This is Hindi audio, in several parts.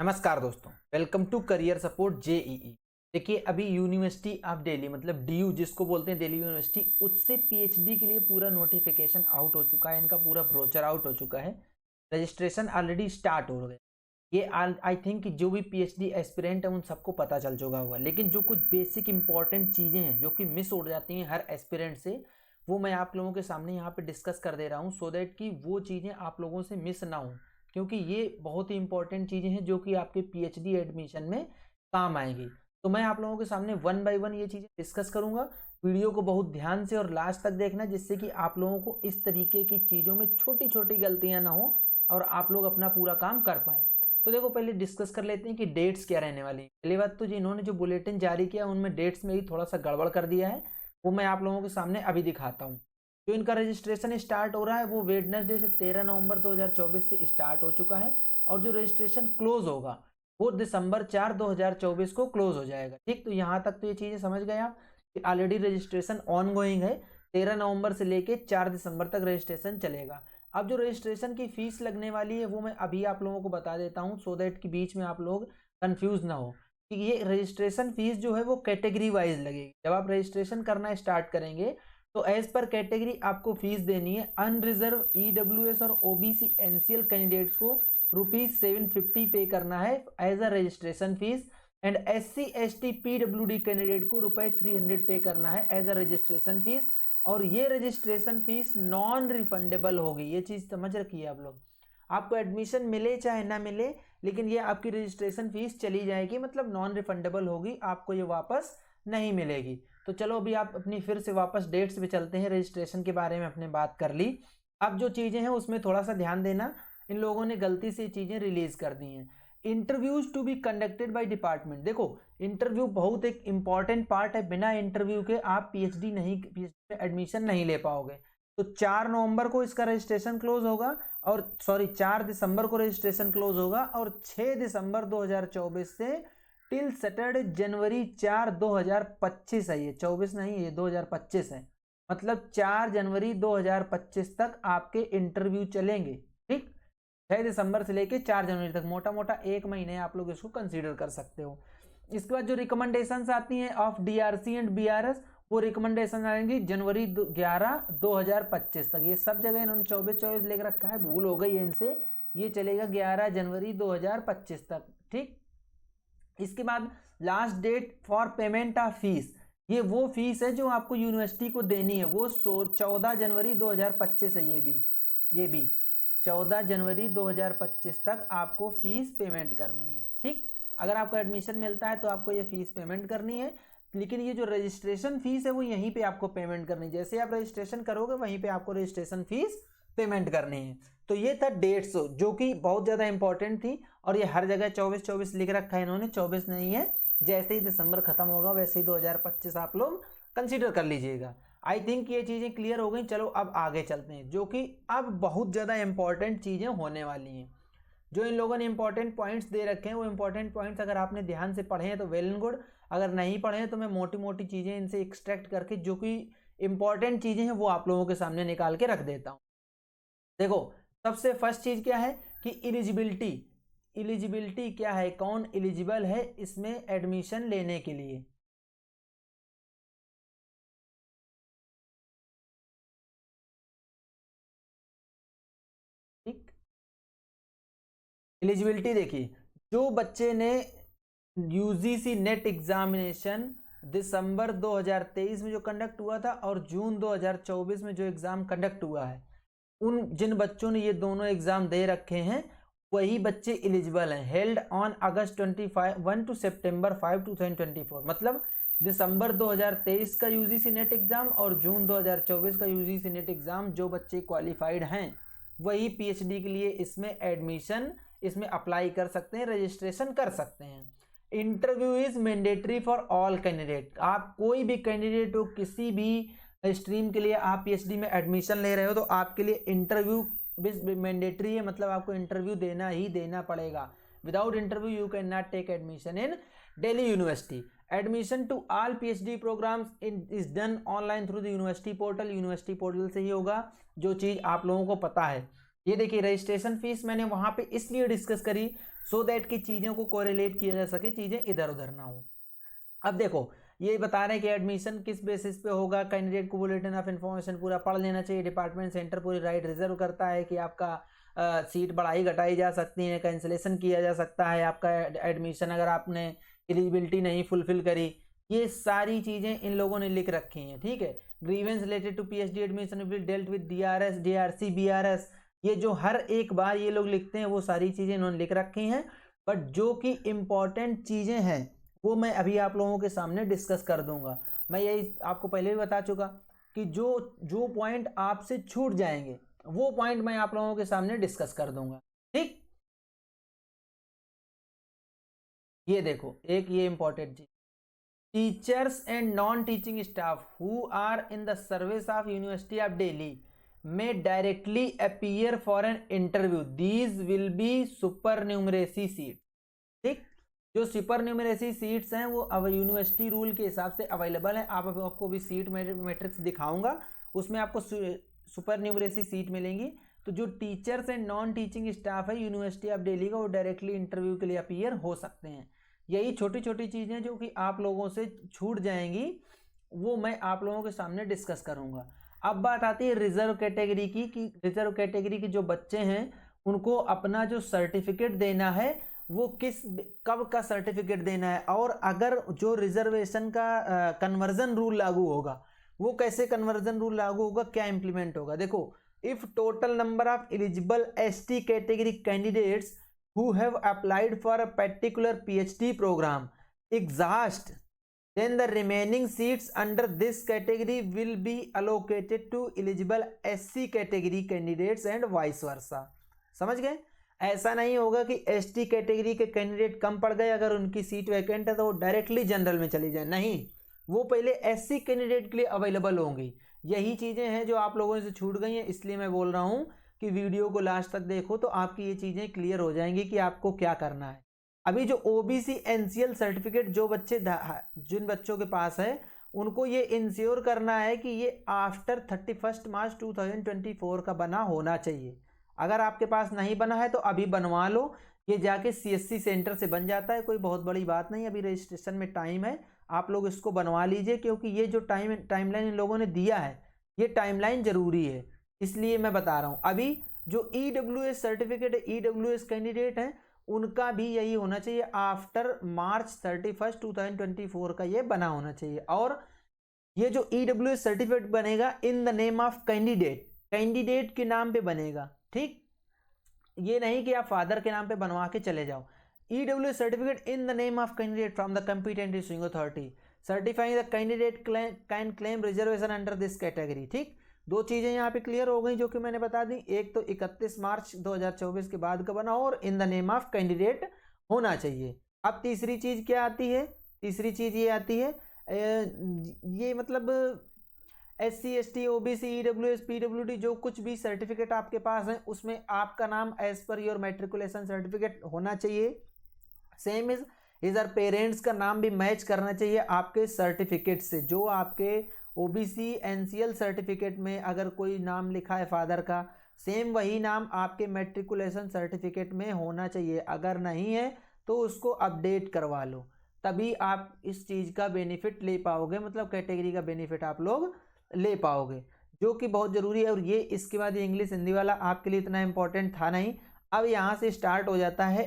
नमस्कार दोस्तों, welcome to career support JEE. देखिए, अभी यूनिवर्सिटी ऑफ दिल्ली मतलब डीयू जिसको बोलते हैं, दिल्ली यूनिवर्सिटी, उससे पीएचडी के लिए पूरा नोटिफिकेशन आउट हो चुका है। इनका पूरा ब्रोचर आउट हो चुका है। रजिस्ट्रेशन ऑलरेडी स्टार्ट हो गया। ये आई थिंक जो भी पीएचडी एस्पिरेंट है उन सबको पता चल चुका होगा, लेकिन जो कुछ बेसिक इंपॉर्टेंट चीज़ें हैं जो कि मिस हो जाती हैं हर एस्पिरेंट से, वो मैं आप लोगों के सामने यहाँ पे डिस्कस कर दे रहा हूँ, सो दैट कि वो चीज़ें आप लोगों से मिस ना हो, क्योंकि ये बहुत ही इंपॉर्टेंट चीज़ें हैं जो कि आपके पीएचडी एडमिशन में काम आएंगी। तो मैं आप लोगों के सामने वन बाय वन ये चीज़ें डिस्कस करूंगा। वीडियो को बहुत ध्यान से और लास्ट तक देखना, जिससे कि आप लोगों को इस तरीके की चीज़ों में छोटी छोटी गलतियां ना हो और आप लोग अपना पूरा काम कर पाए। तो देखो, पहले डिस्कस कर लेते हैं कि डेट्स क्या रहने वाली है। पहली बात तो जी, इन्होंने जो बुलेटिन जारी किया उनमें डेट्स में ही थोड़ा सा गड़बड़ कर दिया है, वो मैं आप लोगों के सामने अभी दिखाता हूँ। जो इनका रजिस्ट्रेशन स्टार्ट हो रहा है वो वेडनेसडे से 13 नवंबर 2024 से स्टार्ट हो चुका है, और जो रजिस्ट्रेशन क्लोज होगा वो दिसंबर 4 2024 को क्लोज हो जाएगा। ठीक, तो यहाँ तक तो ये चीज़ें समझ गए आप कि ऑलरेडी रजिस्ट्रेशन ऑन गोइंग है। 13 नवंबर से लेके 4 दिसंबर तक रजिस्ट्रेशन चलेगा। अब जो रजिस्ट्रेशन की फीस लगने वाली है वो मैं अभी आप लोगों को बता देता हूँ, सो दैट कि बीच में आप लोग कंफ्यूज ना हो कि ये रजिस्ट्रेशन फीस जो है वो कैटेगरी वाइज लगेगी। जब आप रजिस्ट्रेशन करना स्टार्ट करेंगे तो एज पर कैटेगरी आपको फीस देनी है। अनरिजर्व, ईडब्ल्यूएस और ओबीसी एनसीएल कैंडिडेट्स को ₹750 पे करना है as a registration fees, and SC ST PWD candidate को ₹300 पे करना है एज अ रजिस्ट्रेशन फीस। और ये रजिस्ट्रेशन फीस नॉन रिफंडेबल होगी, ये चीज समझ रखिए आप लोग। आपको एडमिशन मिले चाहे ना मिले, लेकिन ये आपकी रजिस्ट्रेशन फीस चली जाएगी, मतलब नॉन रिफंडेबल होगी, आपको ये वापस नहीं मिलेगी। तो चलो अभी आप अपनी फिर से वापस डेट्स पे चलते हैं। रजिस्ट्रेशन के बारे में अपने बात कर ली, अब जो चीज़ें हैं उसमें थोड़ा सा ध्यान देना। इन लोगों ने गलती से चीज़ें रिलीज कर दी हैं। Interviews to be conducted by department. देखो, इंटरव्यू बहुत एक इंपॉर्टेंट पार्ट है, बिना इंटरव्यू के आप पीएचडी में एडमिशन नहीं ले पाओगे। तो 4 नवंबर को इसका रजिस्ट्रेशन क्लोज होगा, और 4 दिसंबर को रजिस्ट्रेशन क्लोज होगा, और 6 दिसंबर 2024 से टिल सैटरडे जनवरी 4 2025 है। ये 24 नहीं है, ये 2025 है। मतलब 4 जनवरी 2025 तक आपके इंटरव्यू चलेंगे। ठीक, 6 दिसंबर से लेके 4 जनवरी तक, मोटा मोटा 1 महीने आप लोग इसको कंसीडर कर सकते हो। इसके बाद जो रिकमेंडेशंस आती हैं ऑफ डीआरसी एंड बीआरएस, वो रिकमेंडेशन आएंगी जनवरी 11 2025 तक। ये सब जगह इन्होंने 24 लिख रखा है, भूल हो गई है इनसे। ये चलेगा 11 जनवरी 2025 तक। ठीक, इसके बाद last date for payment of fees, ये वो फीस है जो आपको यूनिवर्सिटी को देनी है, वो 14 जनवरी 2025 है। ये भी 14 जनवरी 2025 तक आपको फीस पेमेंट करनी है। ठीक, अगर आपको एडमिशन मिलता है तो आपको ये फीस पेमेंट करनी है, लेकिन ये जो रजिस्ट्रेशन फीस है वो यहीं पे आपको पेमेंट करनी है। जैसे आप रजिस्ट्रेशन करोगे वहीं पे आपको रजिस्ट्रेशन फीस पेमेंट करनी है। तो ये था डेट्स जो कि बहुत ज़्यादा इंपॉर्टेंट थी, और ये हर जगह 24 लिख रखा है इन्होंने, 24 नहीं है। जैसे ही दिसंबर खत्म होगा वैसे ही 2025 आप लोग कंसीडर कर लीजिएगा। आई थिंक ये चीज़ें क्लियर हो गई। चलो अब आगे चलते हैं, जो कि अब बहुत ज़्यादा इंपॉर्टेंट चीज़ें होने वाली हैं। जो इन लोगों ने इंपॉर्टेंट पॉइंट्स दे रखे हैं, वो इंपॉर्टेंट पॉइंट्स अगर आपने ध्यान से पढ़े हैं तो वेल एंड गुड, अगर नहीं पढ़े हैं तो मैं मोटी मोटी चीज़ें इनसे एक्सट्रैक्ट करके जो कि इंपॉर्टेंट चीज़ें हैं वो आप लोगों के सामने निकाल के रख देता हूँ। देखो, सबसे फर्स्ट चीज क्या है कि इलिजिबिलिटी। इलिजिबिलिटी क्या है, कौन एलिजिबल है इसमें एडमिशन लेने के लिए। ठीक, एलिजिबिलिटी देखिए, जो बच्चे ने यूजीसी नेट एग्जामिनेशन दिसंबर 2023 में जो कंडक्ट हुआ था और जून 2024 में जो एग्जाम कंडक्ट हुआ है, उन जिन बच्चों ने ये दोनों एग्जाम दे रखे हैं वही बच्चे एलिजिबल हैं। हेल्ड ऑन अगस्त 1 टू सितंबर 5 2024, मतलब दिसंबर 2023 का यूजीसी नेट एग्जाम और जून 2024 का यूजीसी नेट एग्जाम, जो बच्चे क्वालिफाइड हैं वही पीएचडी के लिए इसमें एडमिशन, इसमें अप्लाई कर सकते हैं, रजिस्ट्रेशन कर सकते हैं। Interview is mandatory for all candidate. आप कोई भी कैंडिडेट हो, किसी भी स्ट्रीम के लिए आप पीएचडी में एडमिशन ले रहे हो तो आपके लिए इंटरव्यू मैंडेटरी है, मतलब आपको इंटरव्यू देना ही देना पड़ेगा। Without interview you can not take admission in Delhi university. Admission to all PhD programs is done online through the university portal. University portal से ही होगा, जो चीज़ आप लोगों को पता है ये देखिए रजिस्ट्रेशन फीस मैंने वहां पे इसलिए डिस्कस करी सो दैट कि चीज़ों को कोरिलेट किया जा सके, चीज़ें इधर उधर ना हो। अब देखो ये बता रहे हैं कि एडमिशन किस बेसिस पे होगा, कैंडिडेट को बुलेटिन ऑफ इन्फॉर्मेशन पूरा पढ़ लेना चाहिए, डिपार्टमेंट सेंटर पूरी राइट रिजर्व करता है कि आपका सीट बढ़ाई घटाई जा सकती है, कैंसिलेशन किया जा सकता है आपका एडमिशन अगर आपने एलिजिबिलिटी नहीं फुलफिल करी। ये सारी चीज़ें इन लोगों ने लिख रखी हैं, ठीक है। Grievance related to PhD admission will dealt with DRS, DRC, BRS, ये जो हर एक बार ये लोग लिखते हैं वो सारी चीज़ें इन्होंने लिख रखी हैं। बट जो कि इम्पॉर्टेंट चीज़ें हैं वो मैं अभी आप लोगों के सामने डिस्कस कर दूंगा। मैं यही आपको पहले भी बता चुका कि जो जो पॉइंट आपसे छूट जाएंगे वो पॉइंट मैं आप लोगों के सामने डिस्कस कर दूंगा, ठीक। ये देखो एक ये इंपॉर्टेंट चीज, teachers and non teaching staff who are in the service of university of Delhi may directly appear for an interview, these will be supernumerary seats, ठीक। जो सुपर न्यूमरेसी सीट्स हैं वो अब यूनिवर्सिटी रूल के हिसाब से अवेलेबल है। आपको भी सीट मैट्रिक्स दिखाऊंगा, उसमें आपको सुपर न्यूमरेसी सीट मिलेंगी। तो जो teachers and non teaching staff है यूनिवर्सिटी ऑफ दिल्ली का वो डायरेक्टली इंटरव्यू के लिए अपीयर हो सकते हैं। यही छोटी छोटी चीज़ें जो कि आप लोगों से छूट जाएंगी वो मैं आप लोगों के सामने डिस्कस करूंगा। अब बात आती है रिजर्व कैटेगरी की, कि रिजर्व कैटेगरी के जो बच्चे हैं उनको अपना जो सर्टिफिकेट देना है वो कब का सर्टिफिकेट देना है, और अगर जो रिजर्वेशन का कन्वर्जन रूल लागू होगा वो कैसे कन्वर्जन रूल लागू होगा, क्या इंप्लीमेंट होगा। देखो, if total number of eligible ST category candidates who have applied for a particular PhD program exhaust, then the remaining seats under this category will be allocated to eligible SC category candidates and vice versa। समझ गए। ऐसा नहीं होगा कि एसटी कैटेगरी के कैंडिडेट कम पड़ गए, अगर उनकी सीट वैकेंट है तो वो डायरेक्टली जनरल में चली जाए, नहीं, वो पहले एससी कैंडिडेट के लिए अवेलेबल होंगी। यही चीज़ें हैं जो आप लोगों से छूट गई हैं, इसलिए मैं बोल रहा हूँ कि वीडियो को लास्ट तक देखो तो आपकी ये चीज़ें क्लियर हो जाएंगी कि आपको क्या करना है। अभी जो ओबीसी एनसीएल सर्टिफिकेट जिन बच्चों के पास है उनको ये इंश्योर करना है कि ये आफ्टर 31 मार्च 2024 का बना होना चाहिए। अगर आपके पास नहीं बना है तो अभी बनवा लो, ये जाके सीएससी सेंटर से बन जाता है, कोई बहुत बड़ी बात नहीं, अभी रजिस्ट्रेशन में टाइम है, आप लोग इसको बनवा लीजिए, क्योंकि ये जो टाइमलाइन इन लोगों ने दिया है ये टाइमलाइन जरूरी है, इसलिए मैं बता रहा हूँ। अभी जो ईडब्ल्यूएस सर्टिफिकेट है, ईडब्ल्यूएस कैंडिडेट हैं, उनका भी यही होना चाहिए, आफ्टर मार्च 31 2024 का ये बना होना चाहिए। और ये जो ईडब्ल्यूएस सर्टिफिकेट बनेगा in the name of candidate के नाम पे बनेगा, ठीक। ये नहीं कि आप फादर के नाम पे बनवा के चले जाओ। EWS certificate in the name of candidate from the competent issuing authority certifying the candidate can claim reservation under this category, ठीक। दो चीज़ें यहाँ पे क्लियर हो गई जो कि मैंने बता दी, एक तो 31 मार्च 2024 के बाद का बना और in the name of candidate होना चाहिए। अब तीसरी चीज़ क्या आती है, तीसरी चीज़ ये आती है, ये मतलब SC ST OBC EWS PWD जो कुछ भी सर्टिफिकेट आपके पास है उसमें आपका नाम as per your matriculation certificate होना चाहिए। सेम इधर पेरेंट्स का नाम भी मैच करना चाहिए आपके सर्टिफिकेट से। जो आपके ओबीसी एनसीएल सर्टिफिकेट में अगर कोई नाम लिखा है फादर का, सेम वही नाम आपके मैट्रिकुलेशन सर्टिफिकेट में होना चाहिए। अगर नहीं है तो उसको अपडेट करवा लो, तभी आप इस चीज़ का बेनिफिट ले पाओगे, मतलब कैटेगरी का बेनिफिट आप लोग ले पाओगे, जो कि बहुत ज़रूरी है। और ये इसके बाद इंग्लिश हिंदी वाला आपके लिए इतना इंपॉर्टेंट था नहीं। अब यहाँ से स्टार्ट हो जाता है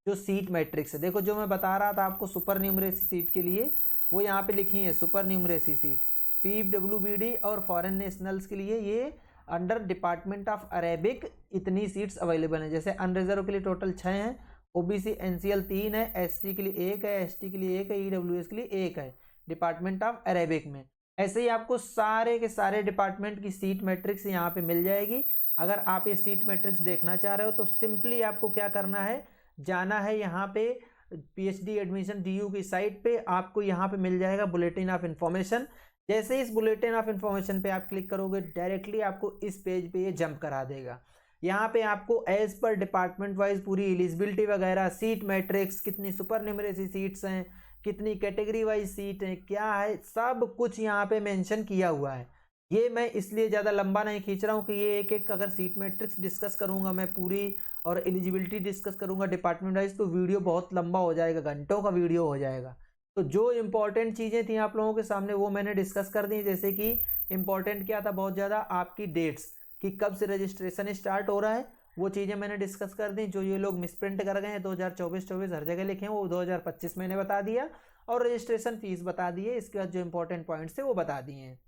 जो सीट मैट्रिक्स है। देखो, जो मैं बता रहा था आपको सुपर न्यूमरेसी सीट के लिए, वो यहाँ पे लिखी है सुपर न्यूमरेसी सीट्स। PWBD और फॉरेन नेशनल्स के लिए ये अंडर डिपार्टमेंट ऑफ अरेबिक इतनी सीट्स अवेलेबल हैं। जैसे अनरिजर्व के लिए टोटल 6 हैं, ओबीसी एनसीएल 3 है, एससी के लिए 1 है, एसटी के लिए 1 है, ईडब्ल्यूएस के लिए 1 है डिपार्टमेंट ऑफ अरेबिक में। ऐसे ही आपको सारे के सारे डिपार्टमेंट की सीट मैट्रिक्स यहाँ पे मिल जाएगी। अगर आप ये सीट मैट्रिक्स देखना चाह रहे हो तो सिंपली आपको क्या करना है, जाना है यहाँ पे पीएचडी एडमिशन DU की साइट पे, आपको यहाँ पे मिल जाएगा बुलेटिन ऑफ इन्फॉर्मेशन। जैसे ही इस बुलेटिन ऑफ इन्फॉर्मेशन पे आप क्लिक करोगे डायरेक्टली आपको इस पेज पे ये जंप करा देगा। यहाँ पे आपको एज पर डिपार्टमेंट वाइज पूरी एलिजिबिलिटी वगैरह, सीट मैट्रिक्स, कितनी सुपर न्यूमरेसी सीट्स हैं, कितनी कैटेगरी वाइज सीट हैं, क्या है, सब कुछ यहाँ पे मेंशन किया हुआ है। ये मैं इसलिए ज़्यादा लंबा नहीं खींच रहा हूँ कि ये एक एक अगर सीट मैट्रिक्स डिस्कस करूँगा मैं पूरी और एलिजिबिलिटी डिस्कस करूँगा डिपार्टमेंट वाइज तो वीडियो बहुत लंबा हो जाएगा, घंटों का वीडियो हो जाएगा। तो जो इंपॉर्टेंट चीज़ें थी आप लोगों के सामने वो मैंने डिस्कस कर दी। जैसे कि इंपॉर्टेंट क्या था बहुत ज़्यादा, आपकी डेट्स कि कब से रजिस्ट्रेशन स्टार्ट हो रहा है, वो चीज़ें मैंने डिस्कस कर दी। जो ये लोग मिसप्रिंट कर गए हैं 2024 हर जगह लिखे हैं वो 2025 मैंने बता दिया, और रजिस्ट्रेशन फीस बता दी है। इसके बाद जो इंपॉर्टेंट पॉइंट्स थे वो बता दिए हैं।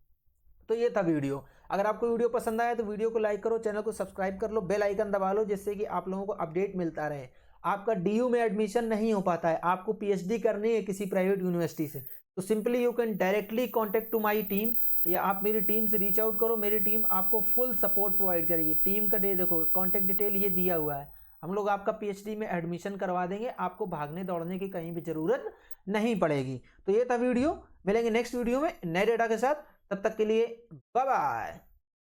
तो ये था वीडियो। अगर आपको वीडियो पसंद आया तो वीडियो को लाइक करो, चैनल को सब्सक्राइब कर लो, बेल आइकन दबा लो, जिससे कि आप लोगों को अपडेट मिलता रहे। आपका डीयू में एडमिशन नहीं हो पाता है, आपको पीएचडी करनी है किसी प्राइवेट यूनिवर्सिटी से, तो simply you can directly contact to my team, या आप मेरी टीम से रीच आउट करो। मेरी टीम आपको फुल सपोर्ट प्रोवाइड करेगी। टीम का देखो कॉन्टेक्ट डिटेल ये दिया हुआ है। हम लोग आपका पीएचडी में एडमिशन करवा देंगे, आपको भागने दौड़ने की कहीं भी जरूरत नहीं पड़ेगी। तो ये था वीडियो, मिलेंगे नेक्स्ट वीडियो में नए डेटा के साथ। तब तक के लिए बाय बाय।